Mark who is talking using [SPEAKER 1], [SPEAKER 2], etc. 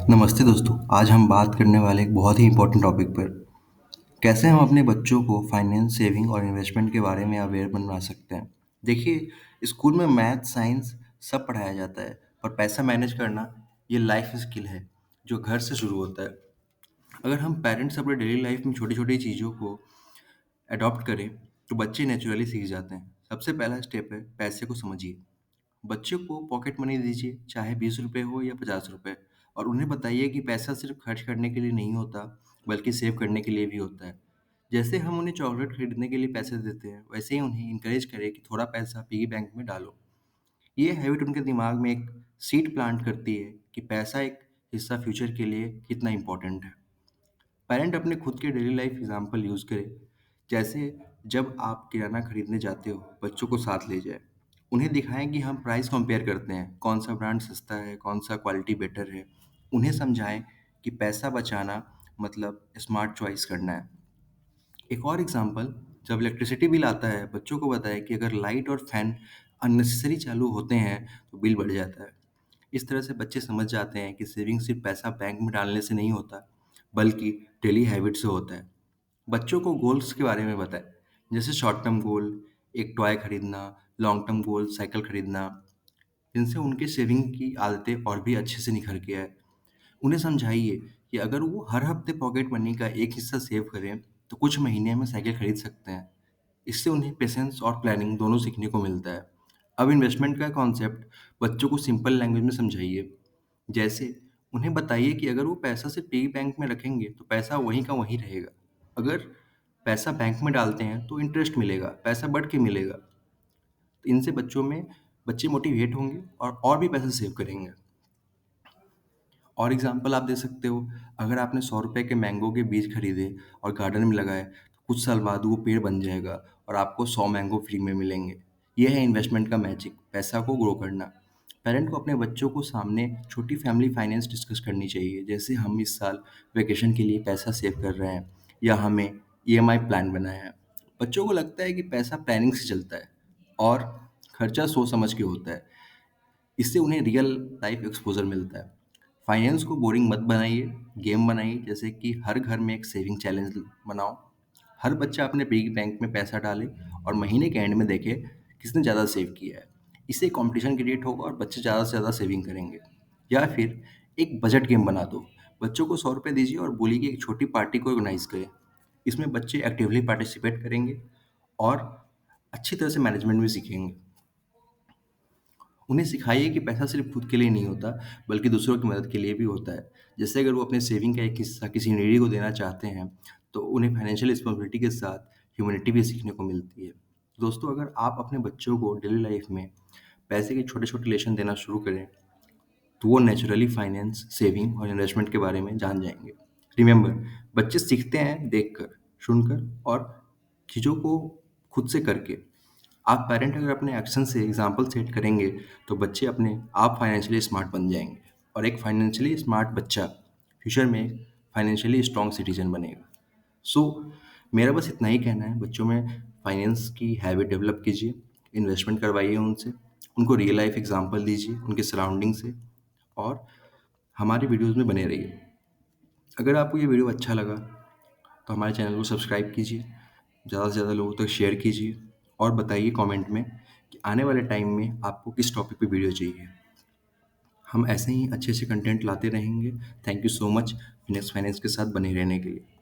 [SPEAKER 1] नमस्ते दोस्तों, आज हम बात करने वाले एक बहुत ही इम्पोर्टेंट टॉपिक पर कैसे हम अपने बच्चों को फाइनेंस, सेविंग और इन्वेस्टमेंट के बारे में अवेयर बनवा सकते हैं। देखिए, स्कूल में मैथ, साइंस सब पढ़ाया जाता है, पर पैसा मैनेज करना ये लाइफ स्किल है जो घर से शुरू होता है। अगर हम पेरेंट्स अपने डेली लाइफ में छोटी-छोटी चीज़ों को अडॉप्ट करें, तो बच्चे नेचुरली सीख जाते हैं। सबसे पहला स्टेप है पैसे को समझिए। बच्चे को पॉकेट मनी दीजिए, चाहे ₹20 हो या ₹50 और उन्हें बताइए कि पैसा सिर्फ खर्च करने के लिए नहीं होता, बल्कि सेव करने के लिए भी होता है। जैसे हम उन्हें चॉकलेट खरीदने के लिए पैसे देते हैं, वैसे ही उन्हें इनकरेज करें कि थोड़ा पैसा पिगी बैंक में डालो। ये हैबिट उनके दिमाग में एक सीड प्लांट करती है कि पैसा एक हिस्सा फ्यूचर के लिए कितना इम्पोर्टेंट है। पेरेंट अपने खुद के डेली लाइफ एग्जाम्पल यूज़ करें। जैसे जब आप किराना खरीदने जाते हो, बच्चों को साथ ले जाएँ। उन्हें दिखाएँ कि हम प्राइस कंपेयर करते हैं, कौन सा ब्रांड सस्ता है, कौन सा क्वालिटी बेटर है। उन्हें समझाएँ कि पैसा बचाना मतलब स्मार्ट चॉइस करना है। एक और एग्जांपल, जब इलेक्ट्रिसिटी बिल आता है, बच्चों को बताएं कि अगर लाइट और फैन अननेसेसरी चालू होते हैं, तो बिल बढ़ जाता है। इस तरह से बच्चे समझ जाते हैं कि सेविंग सिर्फ पैसा बैंक में डालने से नहीं होता, बल्कि डेली हैबिट से होता है। बच्चों को गोल्स के बारे में बताएं, जैसे शॉर्ट टर्म गोल, एक टॉय खरीदना, लॉन्ग टर्म गोल, साइकिल खरीदना, जिनसे उनके सेविंग की आदतें और भी अच्छे से निखर के आए। उन्हें समझाइए कि अगर वो हर हफ्ते पॉकेट मनी का एक हिस्सा सेव करें, तो कुछ महीने में साइकिल खरीद सकते हैं। इससे उन्हें पेशेंस और प्लानिंग दोनों सीखने को मिलता है। अब इन्वेस्टमेंट का कॉन्सेप्ट बच्चों को सिंपल लैंग्वेज में समझाइए। जैसे उन्हें बताइए कि अगर वो पैसा सिर्फ पिगी बैंक में रखेंगे, तो पैसा वहीं का वहीं रहेगा। अगर पैसा बैंक में डालते हैं, तो इंटरेस्ट मिलेगा, पैसा बढ़ के मिलेगा। तो इनसे बच्चे मोटिवेट होंगे और भी पैसा सेव करेंगे। और एग्जांपल आप दे सकते हो, अगर आपने ₹100 के मैंगो के बीज खरीदे और गार्डन में लगाए, तो कुछ साल बाद वो पेड़ बन जाएगा और आपको 100 मैंगो फ्री में मिलेंगे। ये है इन्वेस्टमेंट का मैजिक, पैसा को ग्रो करना। पेरेंट को अपने बच्चों को सामने छोटी फैमिली फाइनेंस डिस्कस करनी चाहिए, जैसे हम इस साल वेकेशन के लिए पैसा सेव कर रहे हैं या हमें ईएमआई प्लान बनाया है। बच्चों को लगता है कि पैसा प्लानिंग से चलता है और खर्चा सोच समझ के होता है। इससे उन्हें रियल लाइफ एक्सपोज़र मिलता है। फाइनेंस को बोरिंग मत बनाइए, गेम बनाइए, जैसे कि हर घर में एक सेविंग चैलेंज बनाओ। हर बच्चा अपने पिगी बैंक में पैसा डाले और महीने के एंड में देखे किसने ज़्यादा सेव किया है। इससे कॉम्पिटिशन क्रिएट होगा और बच्चे ज़्यादा से ज़्यादा सेविंग करेंगे। या फिर एक बजट गेम बना दो। बच्चों को ₹100 दीजिए और बोलिए कि एक छोटी पार्टी को ऑर्गेनाइज़ करें। इसमें बच्चे एक्टिवली पार्टिसिपेट करेंगे और अच्छी तरह से मैनेजमेंट भी सीखेंगे। उन्हें सिखाइए कि पैसा सिर्फ खुद के लिए नहीं होता, बल्कि दूसरों की मदद के लिए भी होता है। जैसे अगर वो अपने सेविंग का एक हिस्सा किसी नीडी को देना चाहते हैं, तो उन्हें फाइनेंशियल रिस्पॉन्सिबिलिटी के साथ ह्यूमैनिटी भी सीखने को मिलती है। दोस्तों, अगर आप अपने बच्चों को डेली लाइफ में पैसे के छोटे-छोटे लेसन देना शुरू करें, तो वो नेचुरली फाइनेंस, सेविंग और इन्वेस्टमेंट के बारे में जान जाएँगे। रिमेंबर, बच्चे सीखते हैं देखकर, सुनकर और चीज़ों को खुद से करके। आप पेरेंट अगर अपने एक्शन से एग्जाम्पल सेट करेंगे, तो बच्चे अपने आप फाइनेंशियली स्मार्ट बन जाएंगे और एक फाइनेंशियली स्मार्ट बच्चा फ्यूचर में फाइनेंशियली स्ट्रॉन्ग सिटीजन बनेगा। सो मेरा बस इतना ही कहना है, बच्चों में फाइनेंस की हैबिट डेवलप कीजिए, इन्वेस्टमेंट करवाइए उनसे, उनको रियल लाइफ एग्जाम्पल दीजिए उनके सराउंडिंग से और हमारे वीडियोज़ में बने रहिए। अगर आपको ये वीडियो अच्छा लगा, तो हमारे चैनल को सब्सक्राइब कीजिए, ज़्यादा से ज़्यादा लोगों तक शेयर कीजिए और बताइए कमेंट में कि आने वाले टाइम में आपको किस टॉपिक पे वीडियो चाहिए। हम ऐसे ही अच्छे-अच्छे कंटेंट लाते रहेंगे। Thank you so much Phoenix finance के साथ बने रहने के लिए।